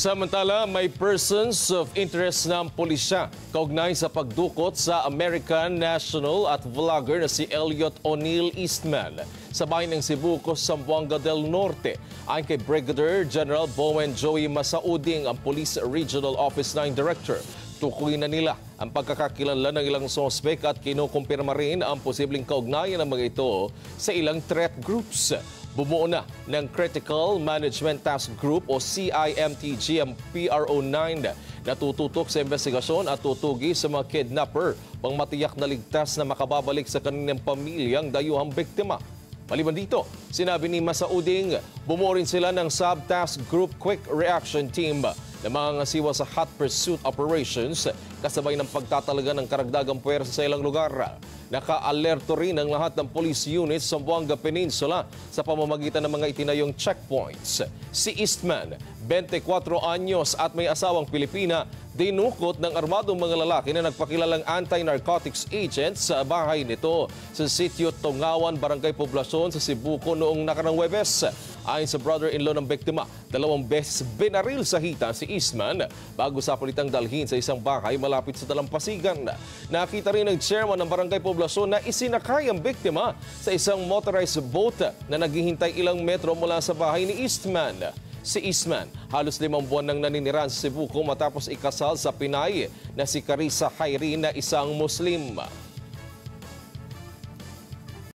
Samantala, may persons of interest ng pulisya kaugnay sa pagdukot sa American national at vlogger na si Elliot O'Neill Eastman sa bayan ng Cebu, Zamboanga del Norte. Ayon kay Brigadier General Bowen Joey Masauding, ang Police Regional Office 9 Director, tukuyin na nila ang pagkakakilanlan ng ilang sospek at kinukumpirma rin ang posibleng kaugnayan ng mga ito sa ilang threat groups. Bumuo na ng Critical Management Task Group o CIMTG ang PRO9 na tututok sa investigasyon at tutugi sa mga kidnapper pang matiyak na ligtas na makababalik sa kanilang pamilyang dayuhang biktima. Maliban dito, sinabi ni Masauding, bumuo rin sila ng Sub-Task Group Quick Reaction Team na mga ngasiwa sa hot pursuit operations kasabay ng pagtatalaga ng karagdagang puwersa sa ilang lugar. Naka-alerto rin ang lahat ng police units sa Zamboanga Peninsula sa pamamagitan ng mga itinayong checkpoints. Si Eastman, 24 anyos at may asawang Pilipina, dinukot ng armadong mga lalaki na nagpakilalang anti-narcotics agent sa bahay nito sa sitio Tongawan, Barangay Poblacion sa Cebu noong nakarang Huwebes. Ayon sa brother-in-law ng biktima, 2 beses binaril sa hita si Eastman bago sa palitang dalhin sa isang bahay malapit sa Dalampasigan. Nakita rin ng chairman ng Barangay Poblacion na isinakay ang biktima sa isang motorized boat na naghihintay ilang metro mula sa bahay ni Eastman. Si Eastman, halos 5 buwan nang naninirahan sa Cebu matapos ikasal sa Pinay na si Carissa Khairy na isang Muslim.